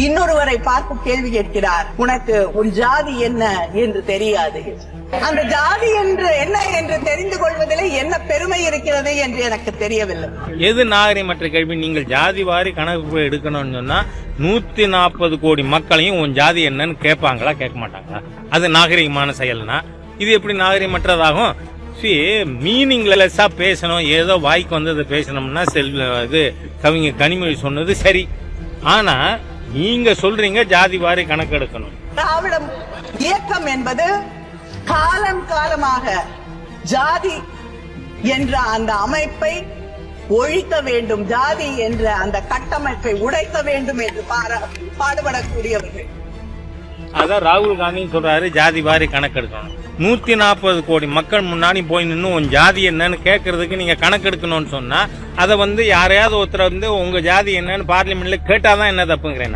இன்னொருவரை பார்த்து கேள்வி கேட்கிறார், உனக்கு உன் ஜாதி என்ன என்று தெரியாது. அந்த ஜாதி என்று என்ன என்று தெரிந்து கொள்வதில் என்ன பெருமை இருக்கிறது என்று எனக்கு தெரியவில்லை. எது நாகரிகமற்ற கேள்வி? நீங்கள் ஜாதி வாரி கணக்கு எடுக்கணும்னு சொன்னா 140 கோடி மக்களையும் உன் ஜாதி என்னன்னு கேட்பாங்களா, கேட்க மாட்டாங்களா? அது நாகரிகமான செயல்னா இது எப்படி நாகரிகமற்றதாகும்? மீனிங்லெஸ்ஸா பேசணும், ஏதோ வாய்க்கு வந்ததை பேசணும்னா இது கவிஞர் கனிமொழி சொன்னது சரி. ஆனா நீங்க சொல்றீங்க ஜாதி வாரி கணக்கெடுக்கணும். திராவிட இயக்கம் என்பது காலம் காலமாக ஜாதி என்ற அந்த அமைப்பை ஒழிக்க வேண்டும், ஜாதி என்ற அந்த கட்டமைப்பை உடைக்க வேண்டும் என்று பாடுபடக்கூடியவர்கள். அதான் ராகுல் காந்தி சொல்றாரு ஜாதி வாரி கணக்கெடுக்கணும். 140 கோடி மக்கள் முன்னாடி போய் நின்று உன் ஜாதி என்னன்னு கேட்கறதுக்கு நீங்க கணக்கெடுக்கணும்னு சொன்னா அதை யாரையாவது ஒருத்தர் உங்க ஜாதி என்னன்னு பார்லிமெண்ட்ல கேட்டாதான் என்ன தப்புங்கிறேன்.